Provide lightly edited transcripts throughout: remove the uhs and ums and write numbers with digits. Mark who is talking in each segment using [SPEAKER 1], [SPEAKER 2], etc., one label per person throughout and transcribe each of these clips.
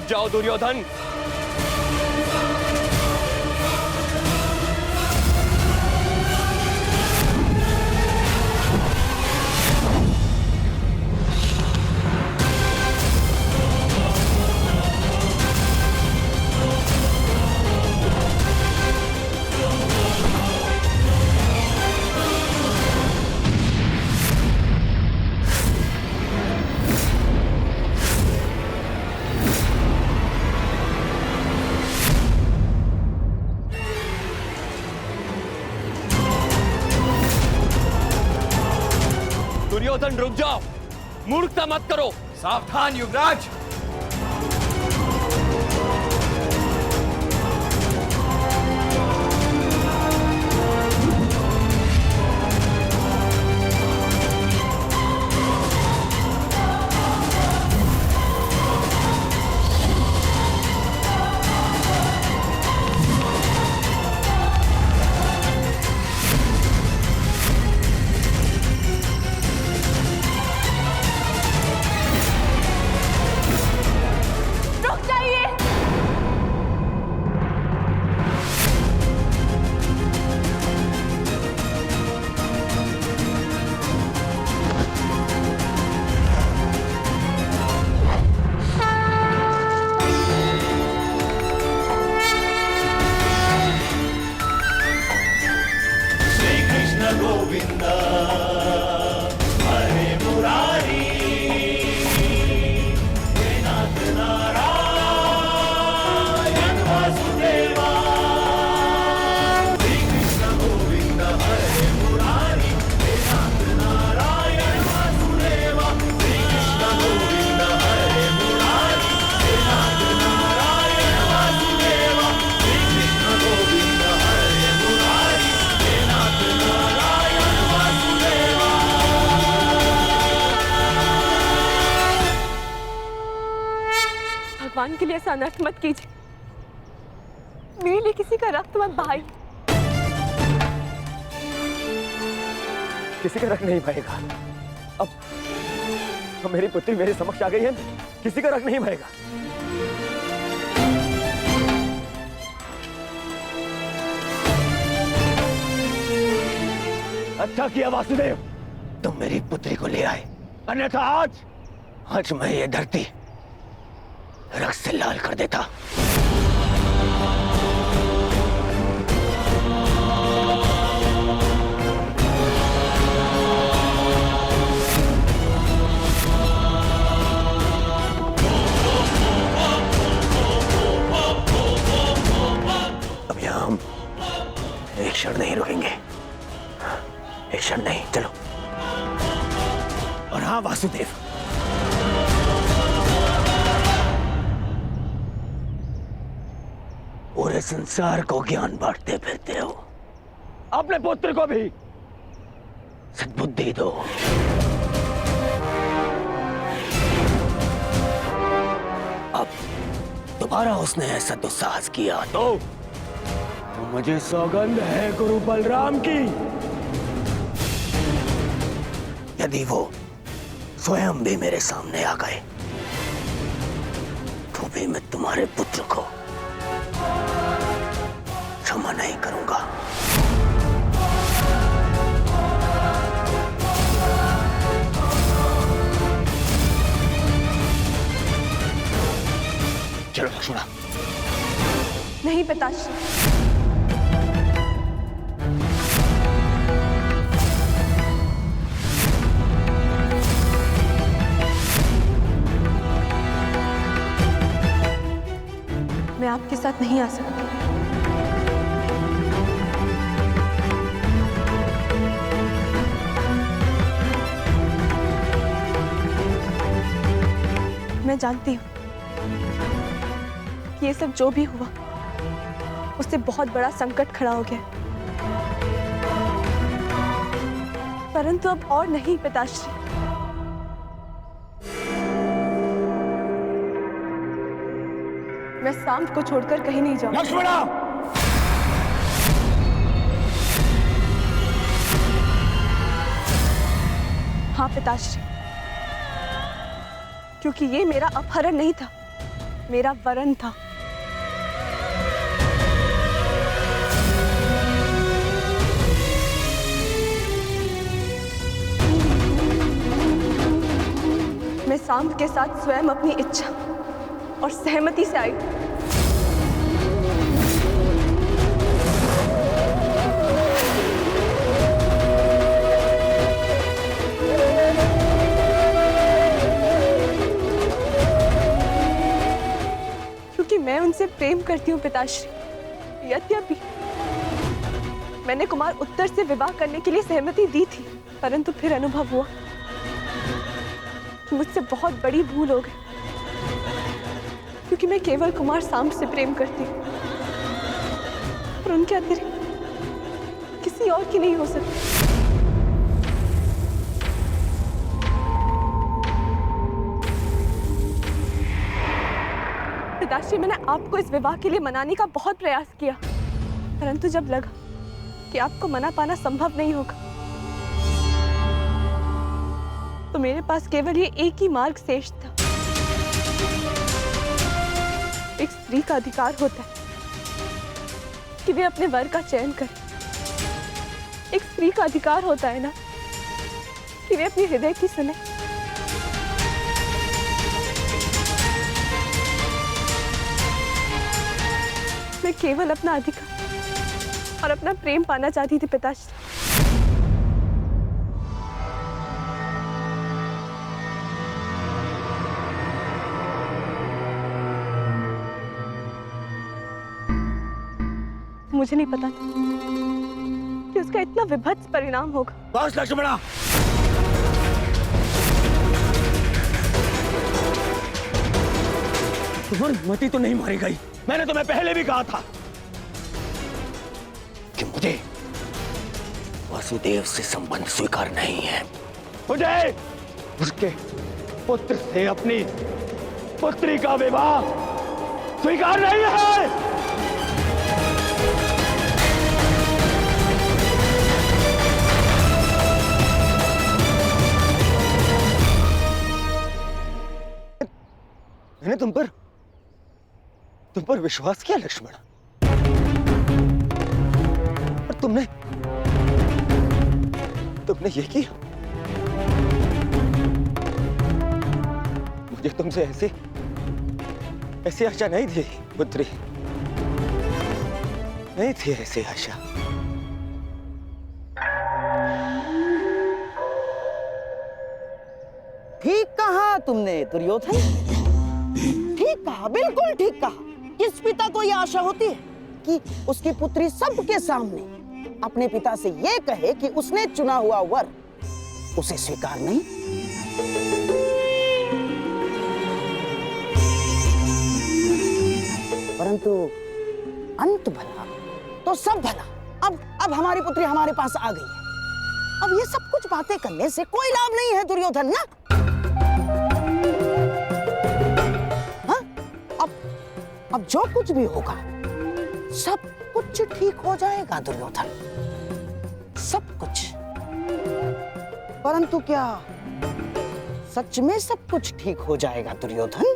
[SPEAKER 1] रुक जाओ दुर्योधन। दुर्योधन रुक जाओ, मूर्खता मत करो।
[SPEAKER 2] सावधान युवराज।
[SPEAKER 3] भगवान के लिए ऐसा अनर्थ मत कीजिए। मेरे लिए किसी का रक्त मत बहाइए।
[SPEAKER 1] किसी का रक्त नहीं बहेगा। अब मेरी पुत्री मेरे समक्ष आ गई है, किसी का रक्त नहीं बहेगा। अच्छा किया वासुदेव, तुम मेरी पुत्री को ले आए, अन्यथा आज मैं ये धरती रक्त से लाल कर देता। अब यहां हम एक क्षण नहीं रुकेंगे, एक क्षण नहीं, चलो। और हाँ वासुदेव, पूरे संसार को ज्ञान बांटते फिरते हो, अपने पुत्र को भी सद्बुद्धि दो। अब दोबारा उसने ऐसा दुस्साहस किया तो मुझे सौगंध है गुरु बलराम की, यदि वो स्वयं भी मेरे सामने आ गए तो भी मैं तुम्हारे पुत्र को क्षमा नहीं करूंगा। चलो लक्ष्मणा।
[SPEAKER 3] नहीं पिताश्री, मैं आपके साथ नहीं आ सकती। मैं जानती हूँ कि ये सब जो भी हुआ उससे बहुत बड़ा संकट खड़ा हो गया, परंतु अब और नहीं पिताश्री। मैं सांप को छोड़कर कहीं नहीं जाऊंगी।
[SPEAKER 1] लक्ष्मणा!
[SPEAKER 3] हाँ पिताश्री, क्योंकि ये मेरा अपहरण नहीं था, मेरा वरन था। मैं सांब के साथ स्वयं अपनी इच्छा और सहमति से आई। क्योंकि मैं उनसे प्रेम करती हूँ पिताश्री। यद्यपि मैंने कुमार उत्तर से विवाह करने के लिए सहमति दी थी, परंतु फिर अनुभव हुआ कि मुझसे बहुत बड़ी भूल हो गई, क्योंकि मैं केवल कुमार सांब से प्रेम करती हूँ और उनके अतिरिक्त किसी और की नहीं हो सकती। पिताश्री, मैंने आपको इस विवाह के लिए मनाने का बहुत प्रयास किया, परंतु जब लगा कि आपको मना पाना संभव नहीं होगा, तो मेरे पास केवल ये एक ही मार्ग शेष था। एक स्त्री का अधिकार होता है कि वे अपने वर का चयन करे। एक स्त्री का अधिकार होता है ना कि वे अपने हृदय की सुने। मैं केवल अपना अधिकार और अपना प्रेम पाना चाहती थी पिताश्री। मुझे नहीं पता था कि उसका इतना विभत्स परिणाम होगा।
[SPEAKER 1] बस लक्ष्मणा, तुम्हारी मति तो नहीं मारी गई। मैंने तुम्हें पहले भी कहा था कि मुझे वासुदेव से संबंध स्वीकार नहीं है। मुझे उसके पुत्र से अपनी पुत्री का विवाह स्वीकार नहीं है। मैंने तुम पर विश्वास किया लक्ष्मण, और तुमने ये किया। मुझे तुमसे ऐसी आशा नहीं थी पुत्री, नहीं थी ऐसी आशा।
[SPEAKER 2] ठीक कहा तुमने दुर्योधन, ठीक कहा, बिल्कुल ठीक कहा। किस पिता को यह आशा होती है कि उसकी पुत्री सबके सामने अपने पिता से यह कहे कि उसने चुना हुआ वर उसे स्वीकार नहीं। परंतु अंत भला तो सब भला। अब हमारी पुत्री हमारे पास आ गई है। अब ये सब कुछ बातें करने से कोई लाभ नहीं है दुर्योधन ना। अब जो कुछ भी होगा सब कुछ ठीक हो जाएगा दुर्योधन, सब कुछ। परंतु क्या सच में सब कुछ ठीक हो जाएगा दुर्योधन?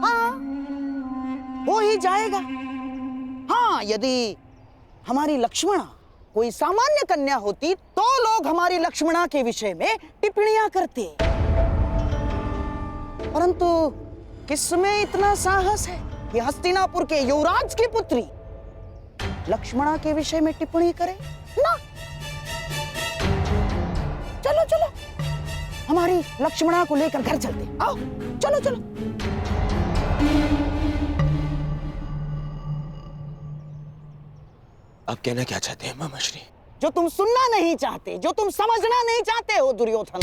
[SPEAKER 2] हाँ, हो ही जाएगा। हाँ, यदि हमारी लक्ष्मणा कोई सामान्य कन्या होती तो लोग हमारी लक्ष्मणा के विषय में टिप्पणियां करते, परंतु किसमें इतना साहस है कि हस्तिनापुर के युवराज की पुत्री लक्ष्मणा के विषय में टिप्पणी करे ना। चलो चलो हमारी लक्ष्मणा को लेकर घर चलते, आओ चलो चलो।
[SPEAKER 1] आप कहना क्या चाहते हैं मामाश्री?
[SPEAKER 2] जो तुम सुनना नहीं चाहते, जो तुम समझना नहीं चाहते हो दुर्योधन।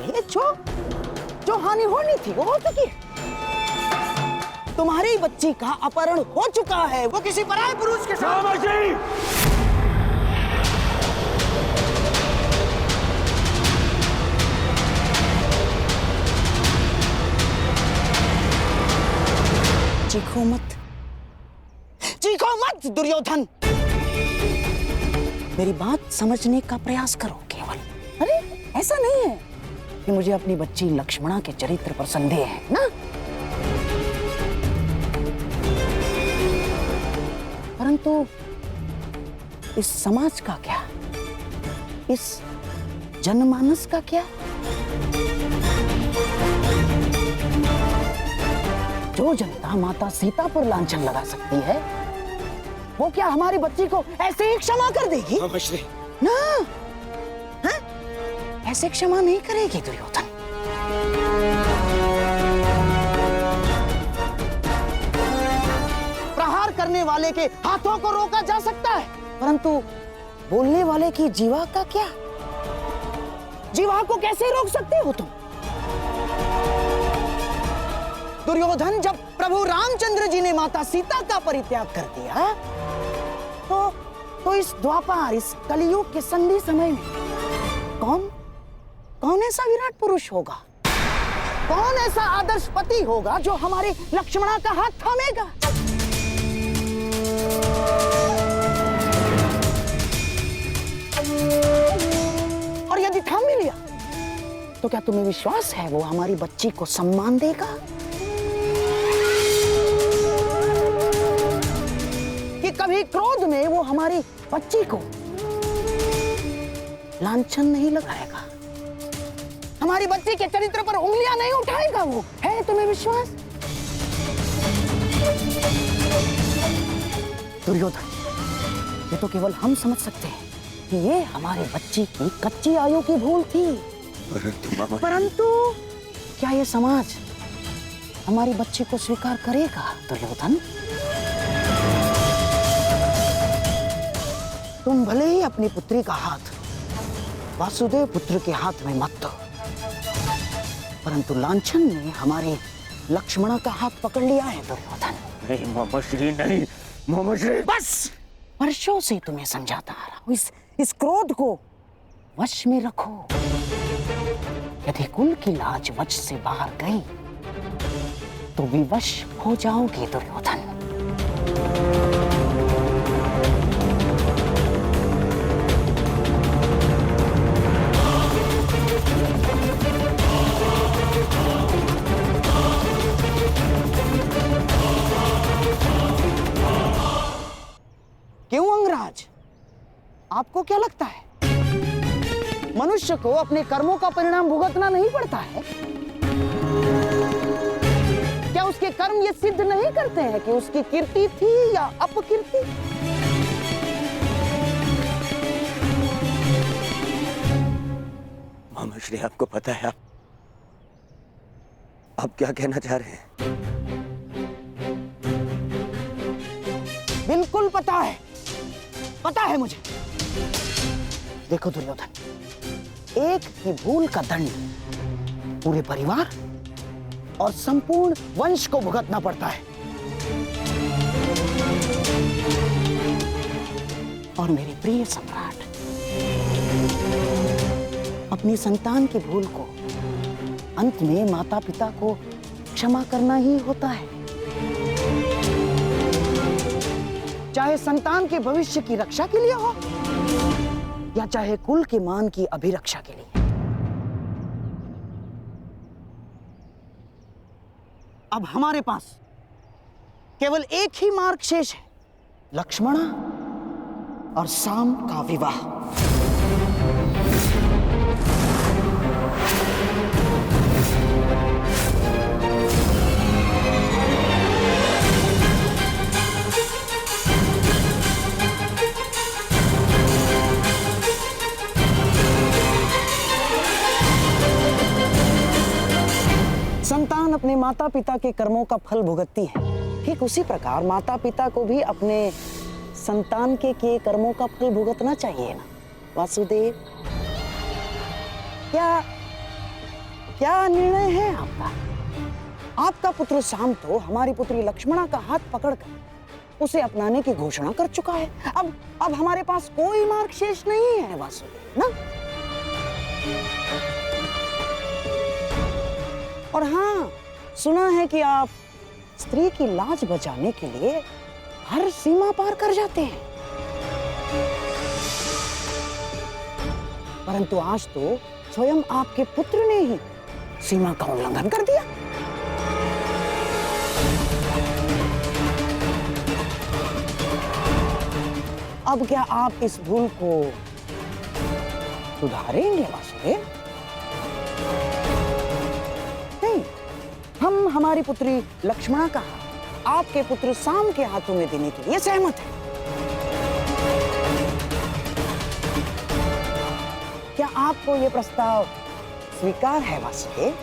[SPEAKER 2] ये जो हानि होनी थी वो हो चुकी है। तुम्हारी बच्ची का अपहरण हो चुका है, वो किसी पराये पुरुष के साथ।
[SPEAKER 1] मामाश्री!
[SPEAKER 2] चीखो मत, मत दुर्योधन। मेरी बात समझने का प्रयास करो केवल। अरे ऐसा नहीं है कि मुझे अपनी बच्ची लक्ष्मणा के चरित्र पर संदेह है ना, परंतु इस समाज का क्या, इस जनमानस का क्या? जो जनता माता सीता पर लांछन लगा सकती है, वो क्या हमारी बच्ची को ऐसे ही क्षमा कर देगी? ना, हाँ? ऐसे क्षमा नहीं करेगी दुर्योधन। प्रहार करने वाले के हाथों को रोका जा सकता है, परंतु बोलने वाले की जीवा का क्या? जीवा को कैसे रोक सकते हो तुम? दुर्योधन, जब प्रभु रामचंद्र जी ने माता सीता का परित्याग कर दिया, तो इस द्वापर, इस कलियुग के संधि समय में कौन ऐसा विराट पुरुष होगा? कौन ऐसा आदर्श पति होगा जो हमारे लक्ष्मणा का हाथ थामेगा? और यदि थाम भी लिया, तो क्या तुम्हें विश्वास है वो हमारी बच्ची को सम्मान देगा? कि कभी क्रोध में वो हमारी बच्ची को लांछन नहीं लगाएगा, हमारी बच्ची के चरित्र पर उंगलियां नहीं उठाएगा? वो है तुम्हें विश्वास? दुर्योधन, ये तो केवल हम समझ सकते हैं कि ये हमारी बच्ची की कच्ची आयु की भूल थी, परंतु क्या ये समाज हमारी बच्ची को स्वीकार करेगा? दुर्योधन, तुम भले ही अपनी पुत्री का हाथ वासुदेव पुत्र के हाथ में मत दो, परंतु लांछन ने हमारे लक्ष्मणा का हाथ पकड़ लिया है दुर्योधन।
[SPEAKER 1] नहीं मामाश्री, नहीं मामाश्री।
[SPEAKER 2] बस वर्षों से तुम्हें समझाता आ रहा हूं, इस क्रोध को वश में रखो। यदि कुल की लाज वश से बाहर गई तो विवश हो जाओगे दुर्योधन। क्यों अंगराज, आपको क्या लगता है मनुष्य को अपने कर्मों का परिणाम भुगतना नहीं पड़ता है? क्या उसके कर्म ये सिद्ध नहीं करते हैं कि उसकी कीर्ति थी या अपकीर्ति?
[SPEAKER 1] मामाश्री, आपको पता है आप क्या कहना चाह रहे हैं?
[SPEAKER 2] बिल्कुल पता है मुझे। देखो दुर्योधन, एक ही भूल का दंड पूरे परिवार और संपूर्ण वंश को भुगतना पड़ता है, और मेरे प्रिय सम्राट, अपनी संतान की भूल को अंत में माता पिता को क्षमा करना ही होता है, चाहे संतान के भविष्य की रक्षा के लिए हो या चाहे कुल के मान की अभिरक्षा के लिए। अब हमारे पास केवल एक ही मार्ग शेष है, लक्ष्मणा और साम का विवाह। संतान अपने माता पिता के कर्मों का फल भुगतती है, ठीक उसी प्रकार माता पिता को भी अपने संतान के किए कर्मों का फल भुगतना चाहिए ना वासुदेव? क्या निर्णय है आपका? आपका पुत्र शाम तो हमारी पुत्री लक्ष्मणा का हाथ पकड़कर उसे अपनाने की घोषणा कर चुका है। अब हमारे पास कोई मार्ग शेष नहीं है वासुदेव ना। और हाँ, सुना है कि आप स्त्री की लाज बचाने के लिए हर सीमा पार कर जाते हैं, परंतु आज तो स्वयं आपके पुत्र ने ही सीमा का उल्लंघन कर दिया। अब क्या आप इस भूल को सुधारेंगे वासुदेव? नहीं, हम हमारी पुत्री लक्ष्मणा का आपके पुत्र साम के हाथों में देने के लिए सहमत हैं। क्या आपको यह प्रस्ताव स्वीकार है वासुदेव?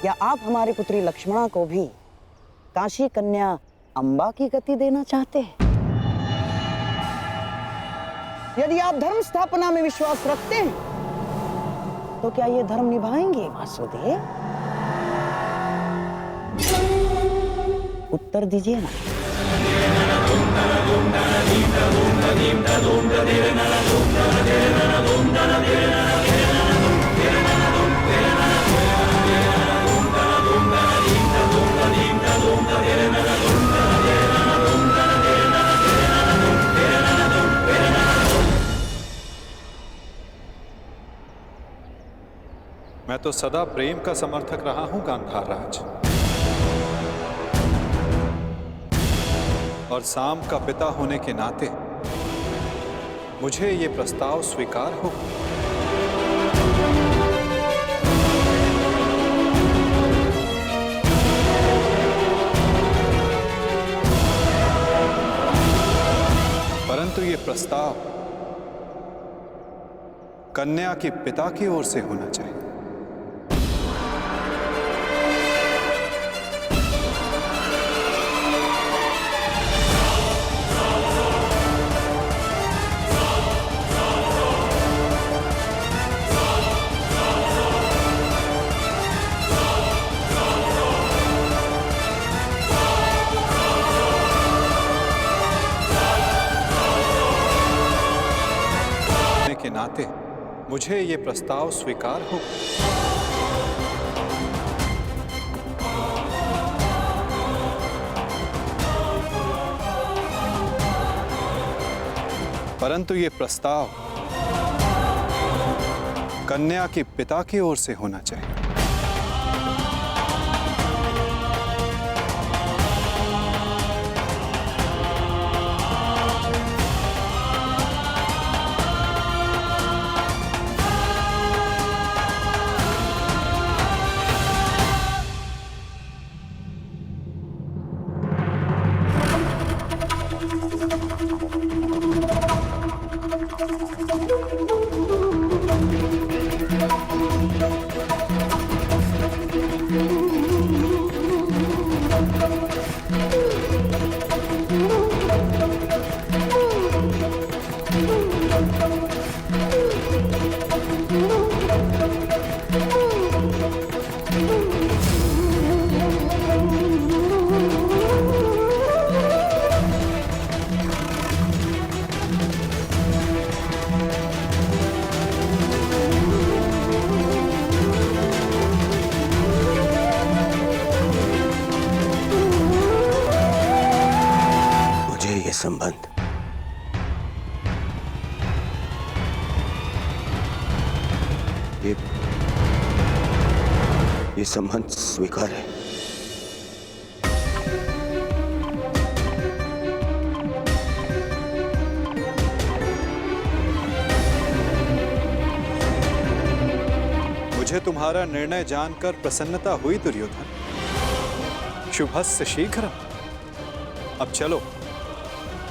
[SPEAKER 2] क्या आप हमारी पुत्री लक्ष्मणा को भी काशी कन्या अंबा की गति देना चाहते हैं? यदि आप धर्म स्थापना में विश्वास रखते हैं तो क्या ये धर्म निभाएंगे वासुदेव? उत्तर दीजिए ना।
[SPEAKER 4] मैं तो सदा प्रेम का समर्थक रहा हूं गांधार राज, और साम का पिता होने के नाते मुझे ये प्रस्ताव स्वीकार हो। परंतु ये प्रस्ताव कन्या के पिता की ओर से होना चाहिए। के नाते मुझे ये प्रस्ताव स्वीकार हो। परंतु ये प्रस्ताव कन्या के पिता की ओर से होना चाहिए।
[SPEAKER 1] संबंध ये संबंध स्वीकार है।
[SPEAKER 4] मुझे तुम्हारा निर्णय जानकर प्रसन्नता हुई दुर्योधन। शुभस्य शीघ्र। अब चलो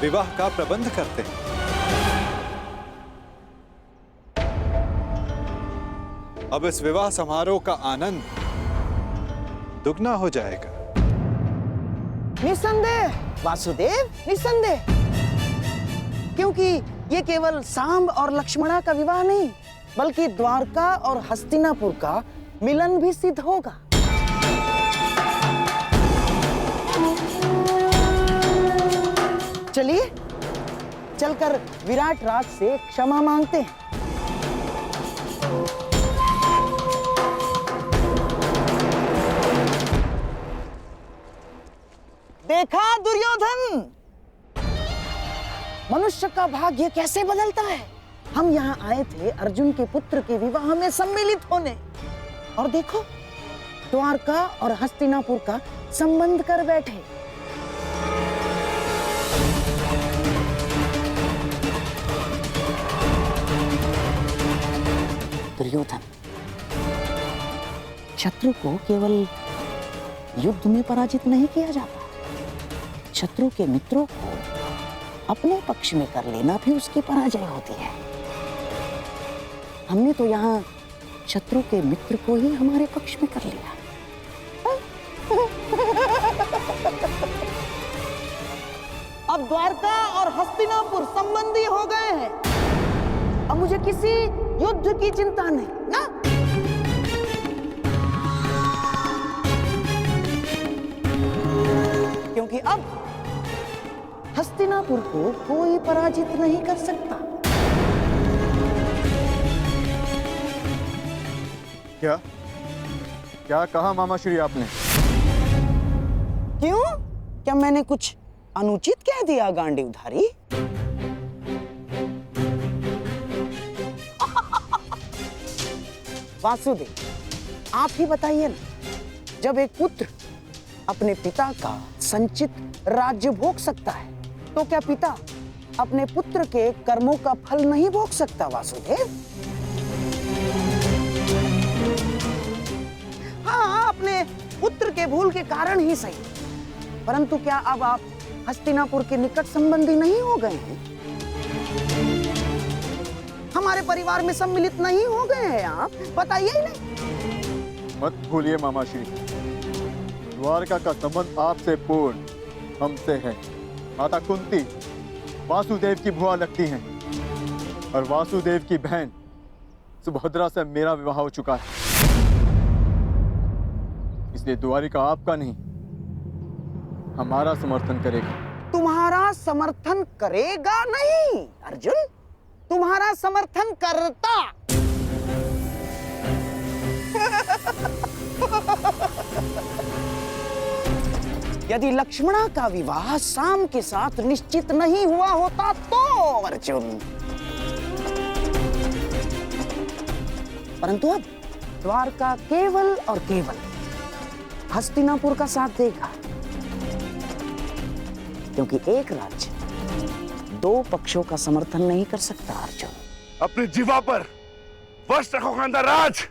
[SPEAKER 4] विवाह का प्रबंध करते हैं। अब इस विवाह समारोह का आनंद दुगना हो जाएगा।
[SPEAKER 2] निसंदेह वासुदेव, निसंदेह, क्योंकि ये केवल सांब और लक्ष्मणा का विवाह नहीं, बल्कि द्वारका और हस्तिनापुर का मिलन भी सिद्ध होगा। चलिए चलकर विराट राज से क्षमा मांगते हैं। दुर्योधन। मनुष्य का भाग्य कैसे बदलता है। हम यहाँ आए थे अर्जुन के पुत्र के विवाह में सम्मिलित होने, और देखो द्वारका और हस्तिनापुर का संबंध कर बैठे। दुर्योधन, शत्रु को केवल युद्ध में पराजित नहीं किया जाता, शत्रु के मित्रों को अपने पक्ष में कर लेना भी उसकी पराजय होती है। हमने तो यहाँ शत्रु के मित्र को ही हमारे पक्ष में कर लिया। अब द्वारका और हस्तिनापुर संबंधी हो गए हैं। अब मुझे किसी युद्ध की चिंता नहीं ना। क्योंकि अब हस्तिनापुर को कोई पराजित नहीं कर सकता।
[SPEAKER 5] क्या क्या कहा मामाश्री आपने?
[SPEAKER 2] क्यों? क्या मैंने कुछ अनुचित कह दिया गांडीवधारी? वासुदेव, आप ही बताइए ना, जब एक पुत्र अपने पिता का संचित राज्य भोग सकता है, तो क्या पिता अपने पुत्र के कर्मों का फल नहीं भोग सकता? वासुदेव, हाँ, अपने पुत्र के भूल के कारण ही सही, परंतु क्या अब आप हस्तिनापुर के निकट संबंधी नहीं हो गए हैं? हमारे परिवार में सम्मिलित नहीं हो गए हैं आप? बताइए ही नहीं।
[SPEAKER 5] मत भूलिए मामाश्री, द्वारका का संबंध आपसे पूर्ण हमसे है। माता कुंती वासुदेव की बुआ लगती हैं, और वासुदेव की बहन सुभद्रा से मेरा विवाह हो चुका है। इसलिए द्वारिका आपका नहीं, हमारा समर्थन करेगा।
[SPEAKER 2] तुम्हारा समर्थन करेगा नहीं अर्जुन, तुम्हारा समर्थन करता। यदि लक्ष्मणा का विवाह शाम के साथ निश्चित नहीं हुआ होता तो अर्जुन, परंतु अब द्वारका केवल और केवल हस्तिनापुर का साथ देगा, क्योंकि एक राज्य दो पक्षों का समर्थन नहीं कर सकता अर्जुन।
[SPEAKER 6] अपनी जीवा पर वश रखो खानदार राज।